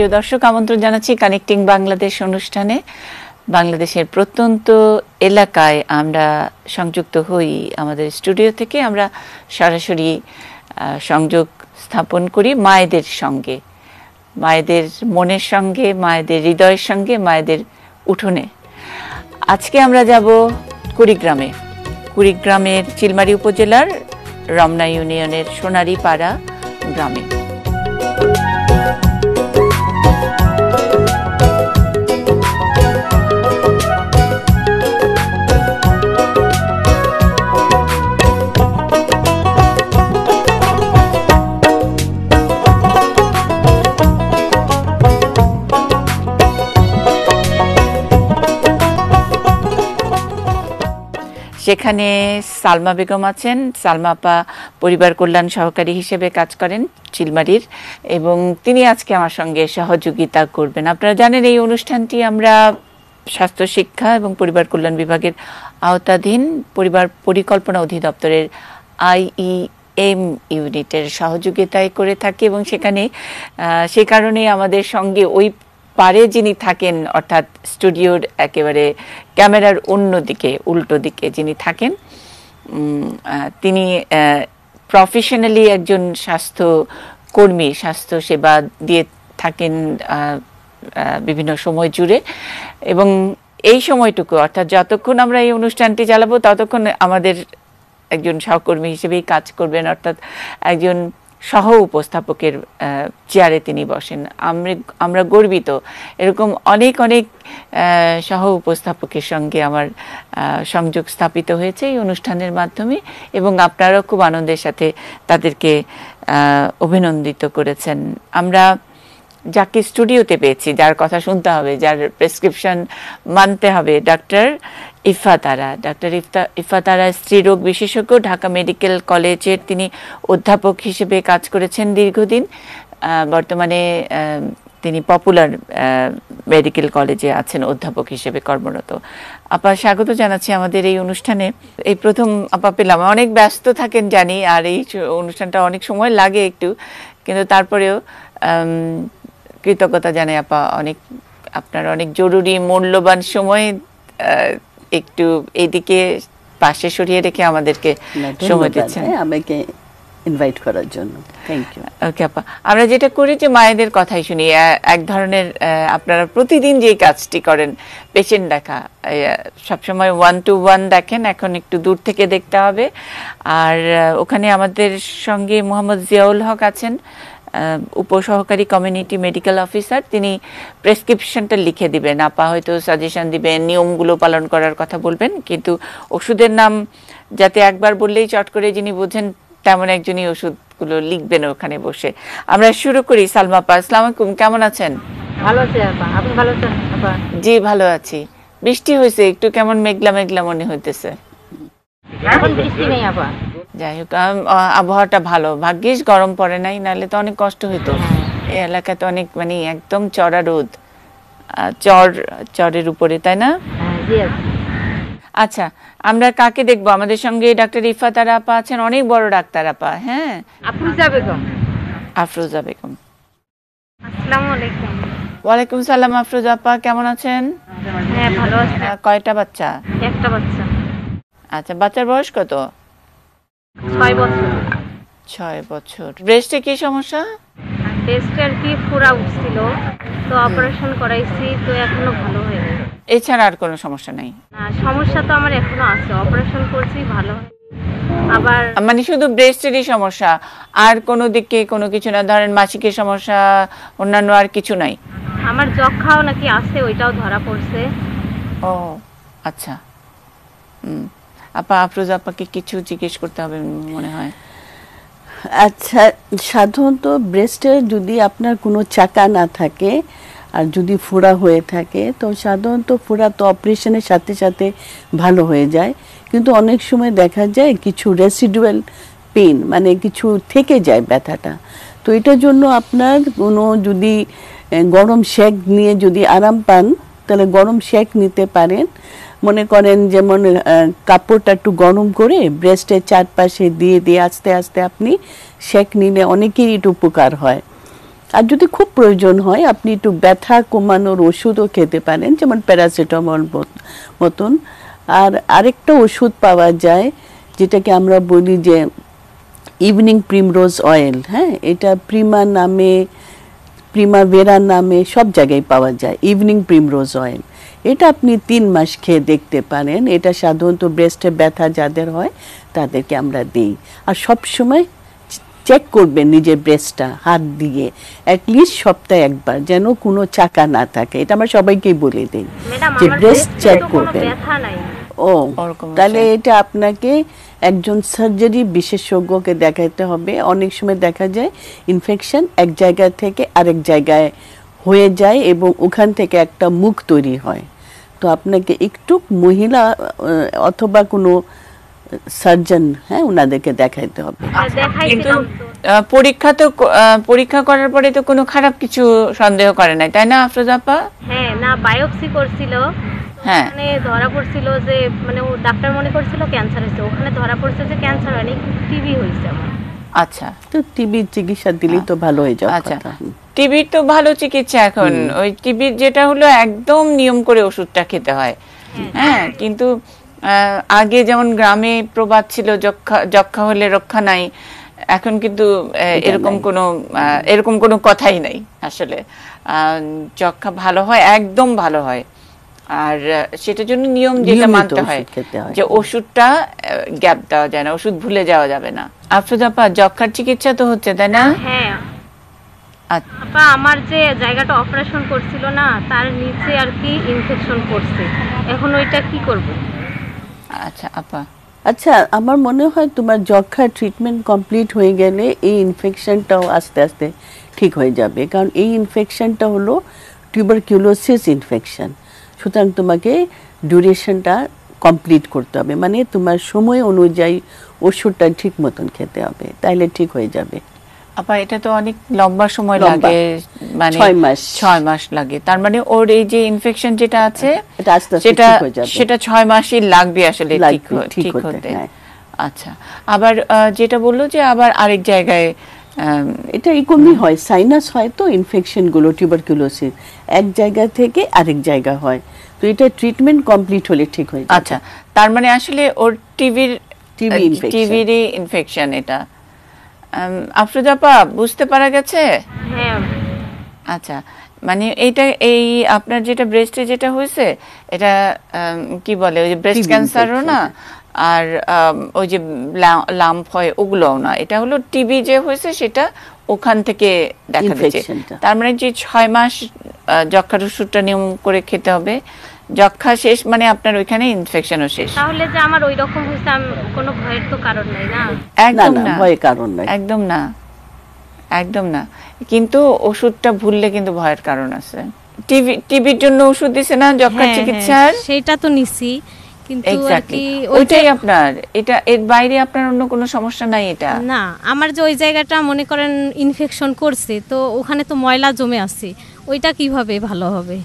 প্রিয় দর্শক, আমন্ত্রণ জানাচ্ছি কানেক্টিং বাংলাদেশ অনুষ্ঠানে। বাংলাদেশের প্রত্যন্ত এলাকায় আমরা সংযুক্ত হই। আমাদের স্টুডিও থেকে আমরা সরাসরি সংযোগ স্থাপন করি মায়েদের সঙ্গে, মায়েদের মনের সঙ্গে, মায়েদের হৃদয়ের সঙ্গে, মায়েদের উঠোনে। আজকে আমরা যাব কুড়িগ্রামে। কুড়িগ্রামের চিলমারী উপজেলার রমনা ইউনিয়নের সোনারি পাড়া গ্রামে। সেখানে সালমা বেগম আছেন। সালমা আপা পরিবার কল্যাণ সহকারী হিসেবে কাজ করেন চিলমারীর, এবং তিনি আজকে আমার সঙ্গে সহযোগিতা করবেন। আপনারা জানেন এই অনুষ্ঠানটি আমরা স্বাস্থ্য শিক্ষা এবং পরিবার কল্যাণ বিভাগের আওতাধীন পরিবার পরিকল্পনা অধিদপ্তরের IEM ইউনিটের সহযোগিতায় করে থাকি, এবং সেখানে সে কারণে আমাদের সঙ্গে ওই পারে যিনি থাকেন, অর্থাৎ স্টুডিওর একেবারে ক্যামেরার অন্যদিকে উল্টো দিকে যিনি থাকেন, তিনি প্রফেশনালি একজন স্বাস্থ্য কর্মী, স্বাস্থ্য সেবা দিয়ে থাকেন বিভিন্ন সময় জুড়ে। এবং এই সময়টুকু, অর্থাৎ যতক্ষণ আমরা এই অনুষ্ঠানটি চালাবো ততক্ষণ আমাদের একজন সহকর্মী হিসেবেই কাজ করবেন, অর্থাৎ একজন সহ উপস্থাপকের চেয়ারে তিনি বসেন। আমরা গর্বিত এরকম অনেক অনেক সহ উপস্থাপকের সঙ্গে আমার সংযোগ স্থাপিত হয়েছে এই অনুষ্ঠানের মাধ্যমে, এবং আপনারাও খুব আনন্দের সাথে তাদেরকে অভিনন্দিত করেছেন। আমরা যাকে স্টুডিওতে পেয়েছি, যার কথা শুনতে হবে, যার প্রেসক্রিপশন মানতে হবে, ডক্টর ইফাত আরা। ডক্টর ইফাত আরা স্ত্রীরোগ বিশেষজ্ঞ, ঢাকা মেডিকেল কলেজের তিনি অধ্যাপক হিসেবে কাজ করেছেন দীর্ঘদিন। বর্তমানে তিনি পপুলার মেডিকেল কলেজে আছেন অধ্যাপক হিসেবে কর্মরত। আপা, স্বাগত জানাচ্ছি আমাদের এই অনুষ্ঠানে। এই প্রথম আপা পেলাম। অনেক ব্যস্ত থাকেন জানি, আর এই অনুষ্ঠানটা অনেক সময় লাগে একটু, কিন্তু তারপরেও কৃতজ্ঞতা জানাই আপা। আপনার অনেক জরুরি মূল্যবান সময় একটু এইদিকে পাশে সরিয়ে রেখে আমাদেরকে সময় দিচ্ছেন, আমাকে ইনভাইট করার জন্য। Thank you. ওকে আপা, আমরা যেটা করি যে মায়েদের কথাই শুনি। এক ধরনের আপনারা প্রতিদিন যে কাজটি করেন, পেশেন্ট দেখা, সবসময় 1-to-1 দেখেন, এখন একটু দূর থেকে দেখতে হবে। আর ওখানে আমাদের সঙ্গে মোহাম্মদ জিয়াউল হক আছেন, উপসহকারী কমিউনিটি মেডিকেল অফিসার। তিনি প্রেসক্রিপশনটা লিখে দিবেন, আপা হয়তো সাজেশন দিবেন, নিয়মগুলো পালন করার কথা বলবেন, কিন্তু ওষুধের নাম যাতে একবার বললেই চট করে যিনি বোঝেন তেমন একজনই ওষুধগুলো লিখবেন ওখানে বসে। আমরা শুরু করি। সালমা আপা, আসসালামু আলাইকুম, কেমন আছেন? ভালো আছি আপা, আপনি ভালো আছেন আপা? জি ভালো আছি। বৃষ্টি হয়েছে, একটু কেমন মেঘলা মেঘলা মনে হইতেছে। এখন বৃষ্টি নেই আপা। যাই হোক, আবহাওয়াটা ভালো, ভাগ্যিস গরম পড়ে নাই, নাহলে তো অনেক কষ্ট হইতো। এই এলাকায় তো অনেক মানে একদম চড়া রোদ, চরের উপরে, তাই না? আচ্ছা, আমরা কাকে দেখবো? আমাদের সঙ্গে ডাক্তার ইফাত আরা আপা আছেন, অনেক বড় ডাক্তার আপা। হ্যাঁ, আফরোজা বেগম। আফরোজা বেগম, আসসালামু আলাইকুম। ওয়ালাইকুম সালাম। আফরোজা আপা কেমন আছেন? হ্যাঁ ভালো আছি। কয়টা বাচ্চা? একটা বাচ্চা। আচ্ছা, বাচ্চার বয়স কত? 6 বছর। 6 বছর। ব্রেস্টে কি সমস্যা? ব্রেস্টে আর কি ফুরা উঠছিল, তো অপারেশন করাইছি, তো এখনো ভালো হয়নি। এছাড়া আর কোনো সমস্যা নাই? না, সমস্যা তো আমার এখনো আছে, অপারেশন করছি, ভালো হয়। আবার মানে শুধু ব্রেস্টেরই সমস্যা, আর কোনো দিকে কোনো কিছু না? ধরেন মাসিকের সমস্যা, অন্যান্য আর কিছু নাই? আমার যক্ষাও নাকি আছে, ওইটাও ধরা পড়ছে। ও আচ্ছা। আপা, আফরোজা আপাকে কিছু জিজ্ঞেস করতে হবে মনে হয়। আচ্ছা, সাধারণত ব্রেস্টে যদি আপনার কোনো চাকা না থাকে আর যদি ফোড়া হয়ে থাকে, তো সাধারণত ফোড়া তো অপারেশনের সাথে সাথে ভালো হয়ে যায়, কিন্তু অনেক সময় দেখা যায় কিছু রেসিডুয়াল পেইন, মানে কিছু থেকে যায় ব্যথাটা। তো এটার জন্য আপনার কোনো যদি গরম সেক নিয়ে যদি আরাম পান, তাহলে গরম সেক নিতে পারেন। মনে করেন যেমন কাপড়টা একটু গরম করে ব্রেস্টের চারপাশে দিয়ে দিয়ে আস্তে আস্তে আপনি সেক নিলে অনেকেরই একটু উপকার হয়। আর যদি খুব প্রয়োজন হয় আপনি একটু ব্যথা কমানোর ওষুধও খেতে পারেন, যেমন প্যারাসিটামল মতন। আর আরেকটা ওষুধ পাওয়া যায় যেটাকে আমরা বলি যে ইভিনিং প্রিমরোজ অয়েল। হ্যাঁ, এটা প্রিমাভেরা নামে সব জায়গায় পাওয়া যায়, ইভিনিং প্রিমরোজ অয়েল। এটা আপনি 3 মাস খেয়ে দেখতে পারেন। এটা সাধারণত ব্রেস্টে ব্যথা যাদের হয় তাদেরকে আমরা দিই। আর সব সময় চেক করবেন নিজের ব্রেস্টটা হাত দিয়ে, অ্যাটলিস্ট সপ্তাহে একবার, যেন কোনো চাকা না থাকে। এটা আমরা সবাইকেই বলে দিই যে ব্রেস্ট চেক করবেন। ও, তাহলে এটা আপনাকে একজন সার্জারি বিশেষজ্ঞকে দেখাতে হবে। অনেক সময় দেখা যায় ইনফেকশন এক জায়গা থেকে আরেক জায়গায় হয়ে যায় এবং ওখান থেকে একটা মুখ তৈরি হয়। তো আপনাকে একটু মহিলা অথবা কোনো সার্জন, হ্যাঁ, ওনাদেরকে দেখাইতে হবে। কিন্তু পরীক্ষা করার পরে তো কোনো খারাপ কিছু সন্দেহ করে নাই, তাই না আফরোজা আপা? হ্যাঁ, না, বায়োপসি করছিল, হ্যাঁ, মানে ধরা পড়ছিল যে, মানে ও ডাক্তার মনে করছিল ক্যান্সার হয়েছে, ওখানে ধরা পড়ছে যে ক্যান্সার হয়নি, টিবি হয়েছে আমার। আচ্ছা, তো টিবির চিকিৎসা দিলেই তো ভালো হয়ে যাবে। আচ্ছা, টিবির তো ভালো চিকিৎসা এখন। ওই টিবির যেটা হলো একদম নিয়ম করে ওষুধটা খেতে হয়। হ্যাঁ, কিন্তু আগে যেমন গ্রামে প্রবাদ ছিল যক্ষা হলে রক্ষা নাই, এখন কিন্তু এরকম কোনো কথাই নাই আসলে। যক্ষা ভালো হয়, একদম ভালো হয়। আর সেটার জন্য নিয়ম যেটা মানতে হয় যে ওষুধটা গ্যাপ দেওয়া যায় না, ওষুধ ভুলে যাওয়া যাবে না। আফরোজা আপা, যক্ষার চিকিৎসা তো হচ্ছে, তাই না? হ্যাঁ আপা, আমার যে জায়গাটা অপারেশন করছিল না, তার নিচে আর কি ইনফেকশন করছে, এখন ওইটা কি করব? আচ্ছা আপা, আচ্ছা, আমার মনে হয় তোমার যক্ষার ট্রিটমেন্ট কমপ্লিট হয়ে গেলে এই ইনফেকশনটাও আস্তে আস্তে ঠিক হয়ে যাবে। কারণ এই ইনফেকশনটা হলো টিউবারকিউলোসিস ইনফেকশন। সুতরাং তোমাকে ডিউরেশনটা কমপ্লিট করতে হবে, মানে তোমার সময় অনুযায়ী ওষুধটা ঠিক মতন খেতে হবে, তাইলে ঠিক হয়ে যাবে। আপা, এটা তো অনেক লম্বা সময় লাগে, মানে 6 মাস লাগে। তার মানে ওর এই যে ইনফেকশন যেটা আছে সেটা 6 মাসই লাগবে আসলে ঠিক হতে। আচ্ছা, আবার যেটা বললো যে আবার আরেক জায়গায় এটা এরকমই হয়, সাইনাস হয় তো ইনফেকশন গুলো, টিউবারকুলোসিস এক জায়গা থেকে আরেক জায়গা হয়। তো এটা ট্রিটমেন্ট কমপ্লিট হলে ঠিক হয়ে যায়। আচ্ছা, তার মানে আসলে ওর টিবির ইনফেকশন এটা। আফরোজা আপা, বুঝতে পারা গেছে? হ্যাঁ। আচ্ছা, মানে এই আপনার যেটা ব্রেস্টে যেটা হয়েছে, এটা কি বলে, ওই যে ব্রেস্ট ক্যান্সারও না, আর ওই যে লাম্প হয় ওগুলোও না, এটা হলো টিবি যে হয়েছে সেটা ওখান থেকে দেখা দিচ্ছে। তার মানে যে 6 মাস যক্ষার ওষুধটা নিয়ম করে খেতে হবে, যক্ষা শেষ মানে আপনার ওইখানে ইনফেকশনও শেষ। তাহলে যে আমার ওই রকম হইছে, কোনো ভয়ের তো কারণ নাই না? একদম না, ভয়ের কারণ নাই, একদম না। কিন্তু ওষুধটা ভুললে কিন্তু ভয়ের কারণ আছে। টিবির জন্য ওষুধ দিছে না যক্ষার চিকিৎসার? সেটা তো নিছি, কিন্তু ওইটাই আপনার, এটা এর বাইরে আপনার অন্য কোনো সমস্যা নাই? এটা না, আমার যে ওই জায়গাটা মনে করেন ইনফেকশন করছে, তো ওখানে তো ময়লা জমে আছে, ওইটা কিভাবে ভালো হবে?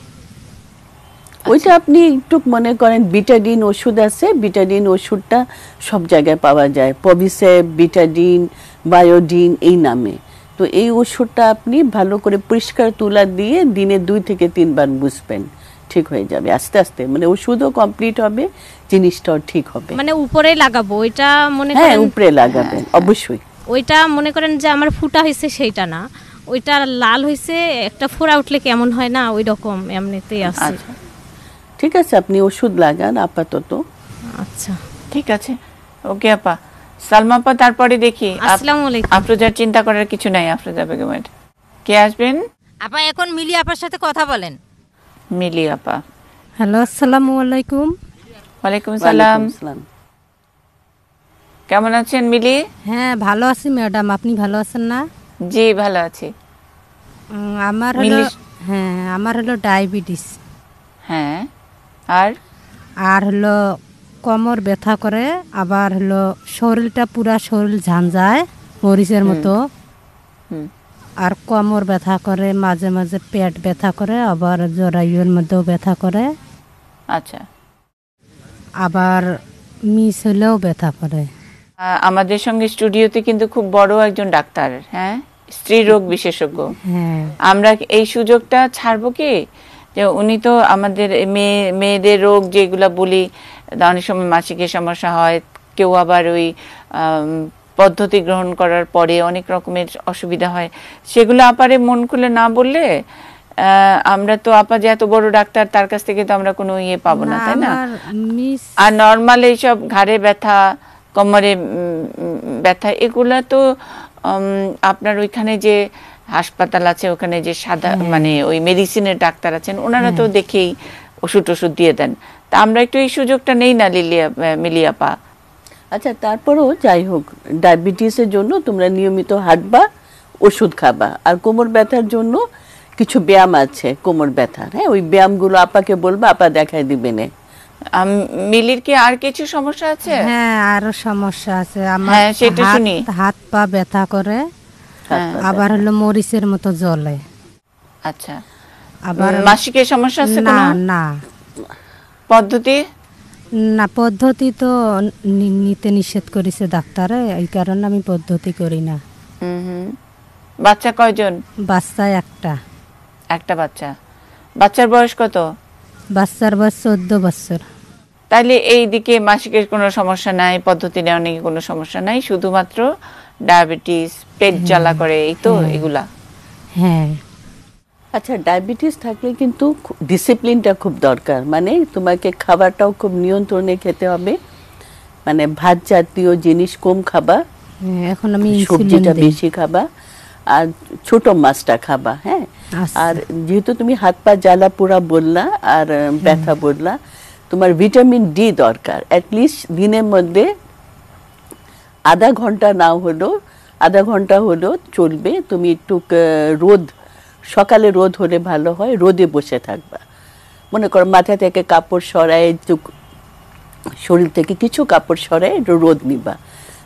ওইটা আপনি একটু মনে করেন বিটাডিন ওষুধ আছে, বিটাডিন ওষুধটা সব জায়গায় পাওয়া যায়, পভিসেপ, বিটাডিন, বায়োডিন এই নামে। তো এই ওষুধটা আপনি ভালো করে পরিষ্কার তুলা দিয়ে দিনে 2 থেকে 3 বার বুঝবেন, ঠিক হয়ে যাবে আস্তে আস্তে। মানে ওষুধও কমপ্লিট হবে, জিনিসটাও ঠিক হবে। মানে উপরে লাগাবো ওইটা মনে করেন? হ্যাঁ, উপরে লাগাবেন অবশ্যই। ওইটা মনে করেন যে আমার ফুটা হয়েছে সেইটা না, ওইটা লাল হয়েছে, একটা ফোড়া উঠলে কেমন হয় না, ওই রকম এমনিতেই আছে। ঠিক আছে, আপনি ওষুধ লাগান আপাতত। আচ্ছা, ঠিক আছে, ওকে আপা। সালমা আপা, তারপরে দেখি। আসসালামু আলাইকুম। আফরোজার চিন্তা করার কিছু নাই, আফরোজা বেগমের। কে আসবেন? আপা, এখন মিলি আপার সাথে কথা বলেন। মিলি আপা। হ্যালো, আসসালামু আলাইকুম। ওয়ালাইকুম সালাম। কেমন আছেন মিলি? হ্যাঁ, ভালো আছি ম্যাডাম, আপনি ভালো আছেন না? জি, ভালো আছি। আমার হলো ডায়াবেটিস। হ্যাঁ, আর হলো কোমর ব্যথা করে, আবার হলো শরীরটা পুরা শরীর ঝাঁঝায় মরিচের মতো, আর কোমর ব্যথা করে, মাঝে মাঝে পেট ব্যথা করে, আবার জরায়ুর মধ্যেও ব্যথা করে। আচ্ছা, আবার মিস হলেও ব্যথা করে। আমাদের সঙ্গে স্টুডিওতে কিন্তু খুব বড় একজন ডাক্তার, হ্যাঁ, স্ত্রী রোগ বিশেষজ্ঞ। হ্যাঁ আমরা এই সুযোগটা ছাড়বো কি, যে উনি তো আমাদের মেয়েদের রোগ যেগুলা বলি, অনেক সময় মাসিকের সমস্যা হয়, কেউ আবার ওই পদ্ধতি গ্রহণ করার পরে অনেক রকমের অসুবিধা হয়, সেগুলো আপারে মন খুলে না বললে আমরা তো আপা যে এত বড় ডাক্তার, তার কাছ থেকে তো আমরা কোনো ইয়ে পাবো না, তাই না? আর নর্মাল এইসব ঘাড়ে ব্যথা, কোমরে ব্যথা, এগুলা তো আপনার ওইখানে যে হাসপাতাল আছে, ওখানে যে সাদা মানে ওই মেডিসিনের ডাক্তার আছেন, ওনারা তো দেখেই ওষুধ দিয়ে দেন। তা আমরা একটু এই সুযোগটা নেই না মিলি আপা? আচ্ছা, তারপরেও যাই হোক, ডায়াবেটিসের জন্য তোমরা নিয়মিত হাঁটবা, ওষুধ খাবা। আর কোমর ব্যথার জন্য কিছু ব্যায়াম আছে কোমর ব্যথার, হ্যাঁ, ওই ব্যায়ামগুলো আপাকে বলবা, আপা দেখাই দিবেন। মিলির কি আর কিছু সমস্যা আছে? হ্যাঁ আরো সমস্যা আছে আমার, হ্যাঁ সেটা শুনি। হাত পা ব্যথা করে, আবার হলো মরিচের মতো জ্বলে। আচ্ছা, আবার মাসিকের সমস্যা আছে? না না পদ্ধতি না, পদ্ধতি তো নিতে নিষেধ করেছে ডাক্তারে, এই কারণে আমি পদ্ধতি করি না। বাচ্চা কয়জন? বাচ্চা একটা বাচ্চা। বাচ্চার বয়স কত? বাচ্চার বয়স 14 বছর। তাহলে এই দিকে মাসিকের কোনো সমস্যা নাই, পদ্ধতি নেওয়া নাকি কোনো সমস্যা নাই, শুধুমাত্র ডায়াবেটিস, পেট জ্বালা করে, এই তো এগুলা। হ্যাঁ। আচ্ছা, ডায়াবেটিস থাকলে কিন্তু ডিসিপ্লিনটা খুব দরকার, মানে তোমাকে খাবারটাও খুব নিয়ন্ত্রণে খেতে হবে, মানে ভাত জাতীয় জিনিস কম খাবা, এখন আমি সবজিটা বেশি খাবা, আর ছোট মাছটা খাবা। হ্যাঁ, আর যেহেতু তুমি হাত পা জ্বালা পোড়া বললা আর ব্যথা বললা, তোমার ভিটামিন ডি দরকার। অ্যাটলিস্ট দিনের মধ্যে আধা ঘন্টা হলেও চলবে, তুমি একটু রোদ, সকালে রোদ হলে ভালো হয়, রোদে বসে থাকবা। মনে করো মাথা থেকে কাপড় সরায়, শরীর থেকে কিছু কাপড় সরায় রোদ নিবা,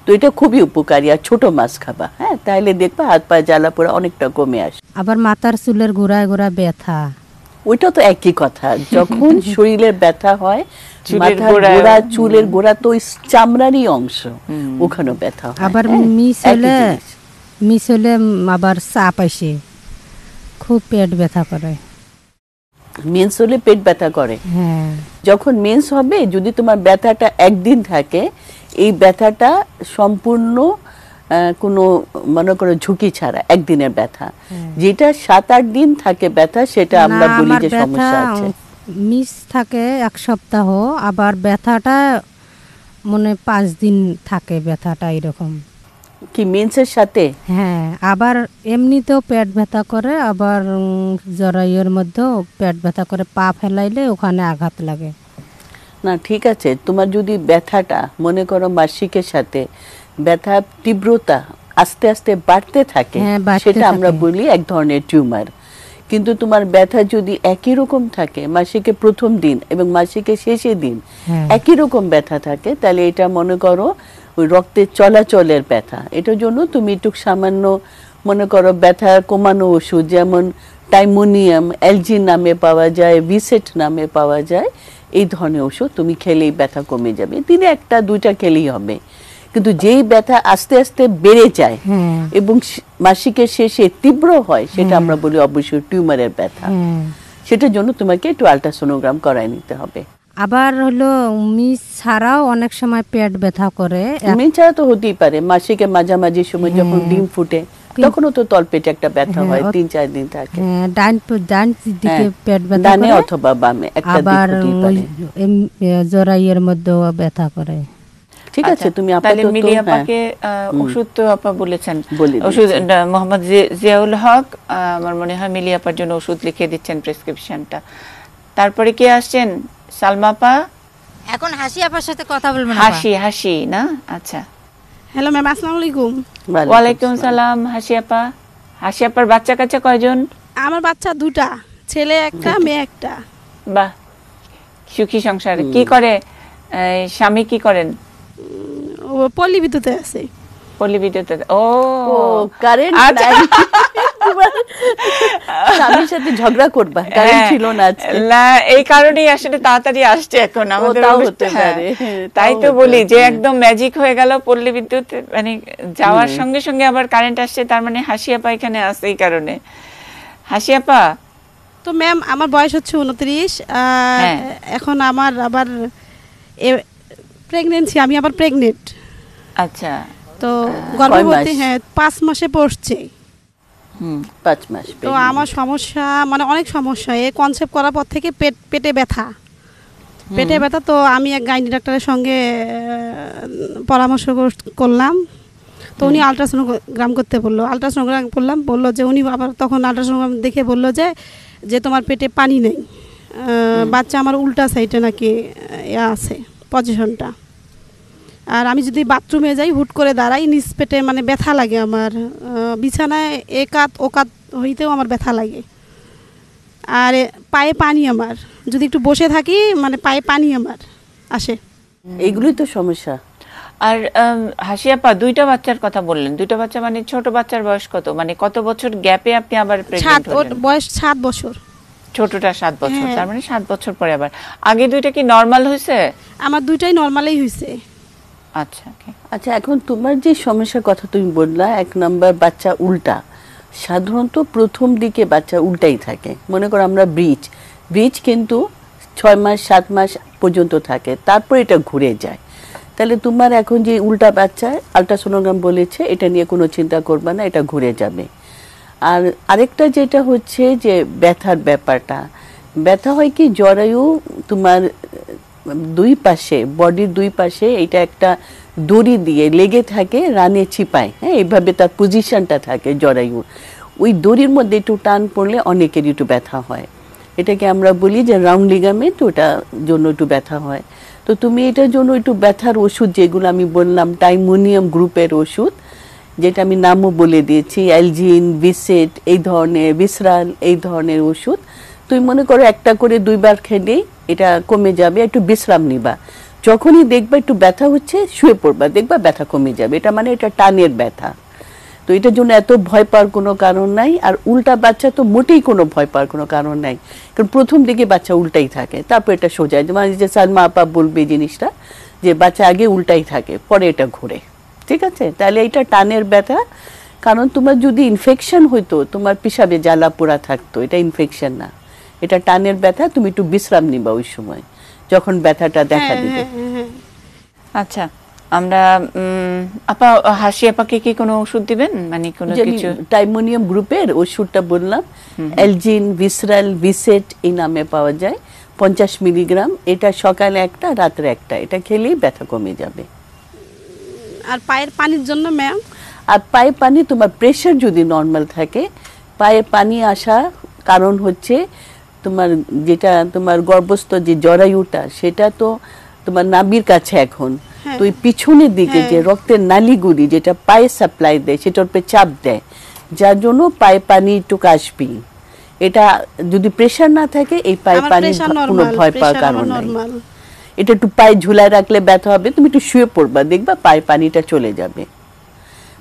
তো এটা খুবই উপকারী। আর ছোট মাছ খাবা, হ্যাঁ, তাহলে দেখবা হাত পা জ্বালা পোড়া অনেকটা কমে আসে। আবার মাথার চুলের গোড়ায় ব্যথা, ওইটা তো একই কথা। যখন শরীরের ব্যথা হয়, মাথার গোড়া, চুলের গোড়া তো চামড়ারই অংশ, ওখানে ব্যথা হয়। আবার মিস হলে আবার চাপ আসে, খুব পেট ব্যথা করে। মেন্স হলে পেট ব্যথা করে? হ্যাঁ। যখন মেন্স হবে, যদি তোমার ব্যথাটা একদিন থাকে, এই ব্যথাটা সম্পূর্ণ কোনো মনে করো ঝুঁকি ছাড়া একদিনের ব্যথা। যেটা 7-8 দিন থাকে ব্যথা, সেটা আমরা বলি যে সমস্যা আছে। মিস থাকে 1 সপ্তাহ, আবার ব্যথাটা মনে 5 দিন থাকে ব্যথাটা, এরকম। কি মেন্সের সাথে? হ্যাঁ, আবার এমনিতেও পেট ব্যথা করে, আবার জরায়ুর মধ্যেও পেট ব্যথা করে, পা ফেলাইলে ওখানে আঘাত লাগে। না, ঠিক আছে, তোমার যদি ব্যথাটা মনে করো মাসিকের সাথে ব্যথা তীব্রতা আস্তে আস্তে বাড়তে থাকে, সেটা আমরা বলি এক ধরনের টিউমার। কিন্তু তোমার ব্যথা যদি একই রকম থাকে, মাসিকের প্রথম দিন এবং মাসিকের শেষের দিন একই রকম ব্যথা থাকে, তাহলে এটা মনে করো ওই রক্তের চলাচলের ব্যথা। এটার জন্য তুমি একটু সামান্য মনে করো ব্যথা কমানো ওষুধ, যেমন টাইমোনিয়াম, এলজিন নামে পাওয়া যায়, ভিসেট নামে পাওয়া যায়, এই ধরনের ওষুধ তুমি খেলেই ব্যথা কমে যাবে। দিনে 1-2টা খেলেই হবে। কিন্তু যেই ব্যথা আস্তে আস্তে বেড়ে যায় এবং মাসিকের শেষে তীব্র হয়, সেটা আমরা বলি অবশ্যই টিউমারের ব্যথা। সেটার জন্য তোমাকে একটু আল্ট্রাসোনোগ্রাম করাই নিতে হবে। আবার হলো মিস ছাড়াও অনেক সময় পেট ব্যথা করে। মিস ছাড়া তো হতেই পারে, মাসিকের মাঝামাঝি সময় যখন ডিম ফুটে, তখনও তো তলপেটে একটা ব্যথা হয়, 3-4 দিন থাকে। ডান দিকে পেট ব্যথা, ডানে অথবা বামে একটা দিক হতেই পারে। জরায়ুর মধ্যে ব্যথা করে। ঠিক আছে, তুমি তাহলে মিলি আপাকে ওষুধ তো আপা বলেছেন, ওষুধ মোহাম্মদ জিয়াউল হক আমার মনে হয় মিলি আপার জন্য ওষুধ লিখে দিচ্ছেন, প্রেসক্রিপশনটা। তারপরে কে আসছেন? সালমা আপা। এখন হাসি আপার সাথে কথা বলবেন। হাসি না? আচ্ছা, হ্যালো ম্যাম, আসসালামু আলাইকুম। ওয়ালাইকুম সালাম। হাসি আপার বাচ্চা কাচ্চা কয়জন? আমার বাচ্চা 2টা, ছেলে একটা, মেয়ে একটা। বাহ, সুখী সংসার। কি করে স্বামী? কি করেন? ও পল্লী বিদ্যুতে আছে। পল্লী বিদ্যুতে? ও কারেন্ট স্বামীর সাথে ঝগড়া করবা, কারেন্ট ছিল না আজকে। না, এই কারণেই আসলে তাড়াতাড়ি আসছে এখন আমাদের তাও অবস্থা। হতে পারে, তাই তাও তো হতে বলি যে পারে। একদম ম্যাজিক হয়ে গেল পল্লী বিদ্যুৎ, মানে যাওয়ার সঙ্গে সঙ্গে আবার কারেন্ট আসছে, তার মানে হাসি আপা এখানে আছে এই কারণে। হাসি আপা, তো ম্যাম আমার বয়স হচ্ছে 29, আর হ্যাঁ। এখন আমার আবার প্রেগনেন্সি, আমি আবার প্রেগনেন্ট। আচ্ছা, তো গর্ভবতী, মাস? হ্যাঁ 5 মাসে পড়ছে। 5 মাস। তো আমার সমস্যা, মানে অনেক সমস্যা, এই কনসেপ্ট করার পর থেকে পেটে ব্যথা, তো আমি এক গাইনি ডাক্তারের সঙ্গে পরামর্শ করলাম। তো উনি আলট্রাসোনোগ্রাম করতে বললো, আলট্রাসোনোগ্রাম করলাম, বললো যে উনি আবার তখন আলট্রাসোনোগ্রাম দেখে বললো যে তোমার পেটে পানি নেই, বাচ্চা আমার উল্টা সাইডে নাকি আছে পজিশনটা। আর আমি যদি বাথরুমে যাই হুট করে দাঁড়াই, নিচ পেটে মানে ব্যথা লাগে আমার, বিছানায় একাত ওকাত হইতেও আমার ব্যথা লাগে। আর পায়ে পানি, আমার যদি একটু বসে থাকি মানে পায়ে পানি আমার আসে। এগুলোই তো সমস্যা। আর হাসি আপা 2টা বাচ্চার কথা বললেন, 2টা বাচ্চা মানে ছোট বাচ্চার বয়স কত, মানে কত বছর গ্যাপে আপনি আবার প্রেগন্যান্ট ওর হলেন? বয়স 7 বছর। ছোটটা 7 বছর, হ্যাঁ। তার মানে 7 বছর পরে আবার। আগে 2টা কি নরমাল হয়েছে? আমার 2টাই নর্মালেই হয়েছে। আচ্ছা, okay. আচ্ছা, এখন তোমার যে সমস্যার কথা তুমি বললা, 1 নম্বর বাচ্চা উল্টা, সাধারণত প্রথম দিকে বাচ্চা উল্টাই থাকে। মনে করো আমরা ব্রিজ কিন্তু 6 মাস 7 মাস পর্যন্ত থাকে, তারপর এটা ঘুরে যায়। তাহলে তোমার এখন যে উল্টা বাচ্চা, আলট্রাসোনোগ্রাম বলেছে, এটা নিয়ে কোনো চিন্তা করবা না, এটা ঘুরে যাবে। আর আরেকটা যেটা হচ্ছে যে ব্যথার ব্যাপারটা, ব্যথা হয় কি জরায়ু তোমার 2 পাশে, বডির 2 পাশে এটা একটা দড়ি দিয়ে লেগে থাকে, রানে চিপায়, হ্যাঁ এইভাবে তার পজিশনটা থাকে জরায়ু। ওই দড়ির মধ্যে একটু টান পড়লে অনেকেরই একটু ব্যথা হয়, এটাকে আমরা বলি যে রাউন্ড লিগামেন্ট, ওটার জন্য একটু ব্যথা হয়। তো তুমি এটার জন্য একটু ব্যথার ওষুধ যেগুলো আমি বললাম, টাইমোনিয়াম গ্রুপের ওষুধ, যেটা আমি নামও বলে দিয়েছি, অ্যালজিন, ভিসেট, এই ধরনের, ভিসরাল, এই ধরনের ওষুধ তুমি মনে করো একটা করে 2 বার খেলেই এটা কমে যাবে। একটু বিশ্রাম নিবা, যখনই দেখবা একটু ব্যথা হচ্ছে শুয়ে পড়বা, দেখবা ব্যথা কমে যাবে। এটা মানে এটা টানের ব্যথা, তো এটার জন্য এত ভয় পাওয়ার কোনো কারণ নাই। আর উল্টা বাচ্চা তো মোটেই কোনো ভয় পাওয়ার কোনো কারণ নাই, কারণ প্রথম দিকে বাচ্চা উল্টাই থাকে, তারপর এটা সোজা, মানে যে সালমা আপা বলবে এই জিনিসটা, যে বাচ্চা আগে উল্টাই থাকে, পরে এটা ঘুরে। ঠিক আছে, তাহলে এটা টানের ব্যথা। কারণ তোমার যদি ইনফেকশন হইতো, তোমার পিসাবে জ্বালা পোড়া থাকতো, এটা ইনফেকশন না, এটা টানের ব্যথা। তুমি একটু বিশ্রাম নিবা ওই সময় যখন ব্যথাটা দেখা দিবে। আচ্ছা, আমরা আপা, হাসি আপাকে কি কোনো ওষুধ দিবেন, মানে কোনো কিছু? টাইমোনিয়াম গ্রুপের ওষুধটা বললাম, অ্যালজিন, ভিসরাল, ভিসেট, এই নামে পাওয়া যায়, 50 মিলিগ্রাম। এটা সকালে একটা, রাত্রে একটা, এটা খেলেই ব্যথা কমে যাবে। আর পায়ের পানির জন্য ম্যাম? আর পায়ে পানি, তোমার প্রেশার যদি নর্মাল থাকে, পায়ে পানি আসা কারণ হচ্ছে তোমার যেটা তোমার গর্ভস্থ যে জরায়ুটা, সেটা তো তোমার নাভির কাছে এখন, তো ওই পিছনের দিকে যে রক্তের নালীগুলি যেটা পায়ে সাপ্লাই দেয়, সেটার উপরে চাপ দেয়, যার জন্য পায়ে পানি একটু আসবি। এটা যদি প্রেশার না থাকে, এই পায়ে পানি কোনো ভয় পাওয়ার কারণ নাই। এটা একটু পায়ে ঝুলায় রাখলে ব্যথা হবে, তুমি একটু শুয়ে পড়বা, দেখবা পায়ে পানিটা চলে যাবে।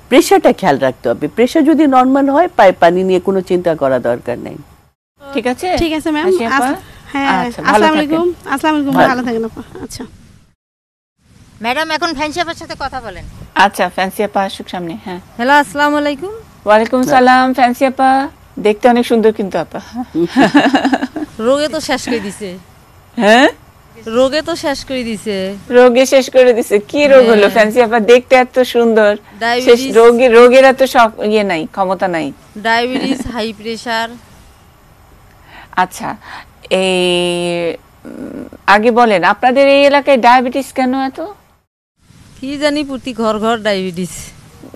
প্রেশারটা খেয়াল রাখতে হবে, প্রেশার যদি নর্মাল হয়, পায়ে পানি নিয়ে কোনো চিন্তা করা দরকার নেই। ঠিক আছে, ঠিক আছে ম্যাম। হাসি আপা, হ্যাঁ, আচ্ছা, ভালো আসসালামু থাকেন। আলাইকুম। আসসালামু আলাইকুম, ভালো থাকেন আপা। আচ্ছা ম্যাডাম এখন ফ্যান্সি আপার সাথে কথা বলেন। আচ্ছা, ফ্যান্সি আপা আসুক সামনে। হ্যাঁ, হ্যালো, আসসালামু আলাইকুম। ওয়ালাইকুম সালাম। ফ্যান্সি আপা দেখতে অনেক সুন্দর কিন্তু আপা। রোগে তো শেষ করে দিছে। হ্যাঁ, রোগে তো শেষ করে দিছে। রোগে শেষ করে দিছে? কি রোগ হলো ফ্যান্সি আপা? দেখতে এত সুন্দর, ডায়াবেটিস। রোগের এত ইয়ে নাই, ক্ষমতা নাই। Diabetes, high pressure. আচ্ছা, এই আগে বলেন, আপনাদের এই এলাকায় ডায়াবেটিস কেন এত? কি জানি, প্রতি ঘর ঘর ডায়াবেটিস।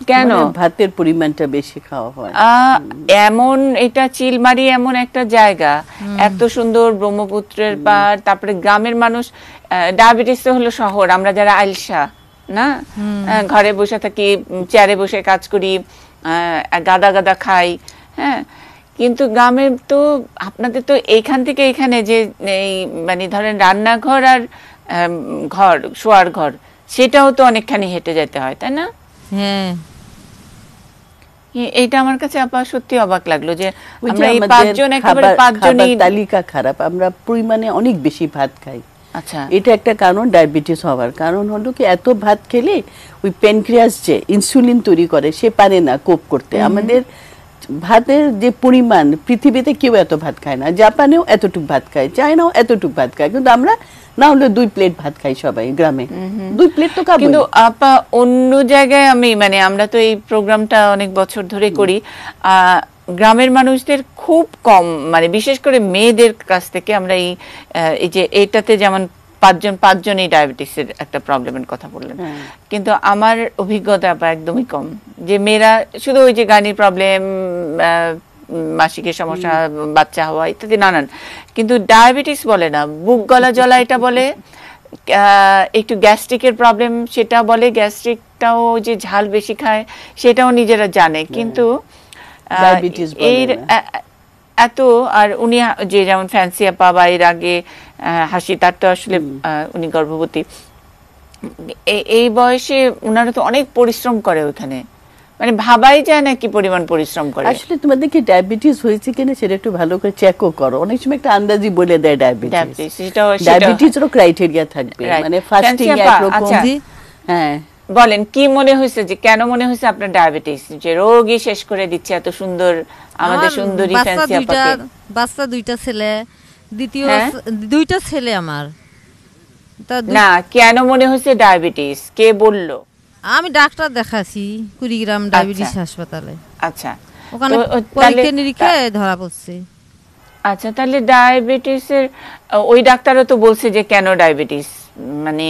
কেন? ভাতের পরিমাণটা বেশি খাওয়া হয়। এমন, এটা চিলমারি এমন একটা জায়গা, এত সুন্দর, ব্রহ্মপুত্রের পাড়, তারপরে গ্রামের মানুষ। ডায়াবেটিস তো হলো শহর, আমরা যারা আইলসা না, ঘরে বসে থাকি, চেয়ারে বসে কাজ করি, গাদা গাদা খাই, হ্যাঁ। কিন্তু গ্রামের তো, আপনাদের তো এইখান থেকে এখানে যে এই মানে ধরেন রান্নাঘর আর ঘর, শোয়ার ঘর, সেটাও তো অনেকখানি হেঁটে যেতে হয়, তাই না? হ্যাঁ, এইটা আমার কাছে আপা সত্যি অবাক লাগলো যে ওই যে আমরা এই আমাদের পাঁচজন একেবারে খাবার পাঁচজনই তালিকা খারাপ, আমরা পরিমাণে অনেক বেশি ভাত খাই। আচ্ছা এটা একটা কারণ ডায়াবেটিস হওয়ার। কারণ হলো কি এত ভাত খেলে ওই প্যানক্রিয়াস যে ইনসুলিন তৈরি করে সে পারে না কোপ করতে। আমাদের ভাতের যে পরিমাণ পৃথিবীতে কেউ এত ভাত খায় না, জাপানেও এতটুকু ভাত খায়, চায়নাও এতটুকু ভাত খায়, কিন্তু আমরা না হলে 2 প্লেট ভাত খাই সবাই গ্রামে, 2 প্লেট তো খাবো। কিন্তু আপা অন্য জায়গায় আমি মানে আমরা তো এই প্রোগ্রামটা অনেক বছর ধরে করি, গ্রামের মানুষদের খুব কম মানে বিশেষ করে মেয়েদের কাছ থেকে আমরা এই যে এটাতে যেমন পাঁচজনই ডায়াবেটিসের একটা প্রবলেমের কথা বললেন, কিন্তু আমার অভিজ্ঞতা একদমই কম যে মেয়েরা শুধু ওই যে গানির প্রবলেম, মাসিকের সমস্যা, বাচ্চা হওয়া ইত্যাদি নানান, কিন্তু ডায়াবেটিস বলে না, বুক গলা জ্বলা এটা বলে, একটু গ্যাস্ট্রিকের প্রবলেম সেটা বলে, গ্যাস্ট্রিকটাও যে ঝাল বেশি খায় সেটাও নিজেরা জানে, কিন্তু এর এত আর উনি যে যেমন ফ্যান্সি আপা বা এর আগে হাসি, তার তো আসলে উনি গর্ভবতী, এই বয়সে উনারা তো অনেক পরিশ্রম করে ওখানে, মানে ভাবাই যায় না কি পরিমাণ পরিশ্রম করে। আসলে তোমাদের কি ডায়াবেটিস হয়েছে কিনা সেটা একটু ভালো করে চেকও করো, অনেক সময় একটা আন্দাজি বলে দেয় ডায়াবেটিস, ডায়াবেটিসেরও ক্রাইটেরিয়া থাকবে, মানে ফাস্টিং একরকম। হ্যাঁ বলেন কি মনে হয়েছে, যে কেন মনে হয়েছে আপনার ডায়াবেটিস, যে রোগই শেষ করে দিচ্ছে এত সুন্দর আমাদের সুন্দরী ফ্যান্সি আপাকে? বাচ্চা 2টা ছেলে, দ্বিতীয় 2টা ছেলে আমার। না কেন মনে হয়েছে ডায়াবেটিস, কে বললো? আমি ডাক্তার দেখাছি কুড়িগ্রাম ডায়াবেটিস হাসপাতালে। আচ্ছা ওখানে পরীক্ষা নিরীক্ষা ধরা পড়ছে। আচ্ছা তাহলে ডায়াবেটিসের ওই ডাক্তারও তো বলছে যে কেন ডায়াবেটিস, মানে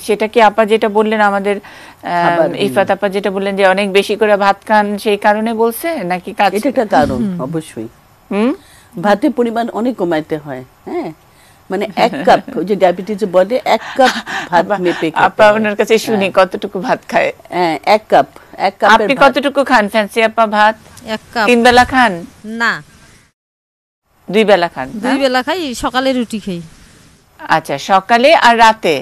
সেটা কি আপা যেটা বললেন আমাদের ইফাত আপা যেটা বললেন যে অনেক বেশি করে ভাত খান সেই কারণে বলছে, নাকি এটা একটা কারণ? অবশ্যই ভাতের পরিমাণ অনেক কমাইতে হয়। হ্যাঁ মানে 1 কাপ, যে ডায়াবেটিস বলে 1 কাপ ভাত মেপে আপা ওনার কাছে শুনি কতটুকু ভাত খায়। 1 কাপ। আপনি কতটুকু খান ফ্যান্সি আপা ভাত? 1 কাপ। 3 বেলা খান? না 2 বেলা খান। 2 বেলা খাই, সকালে রুটি খাই। আচ্ছা সকালে আর রাতে?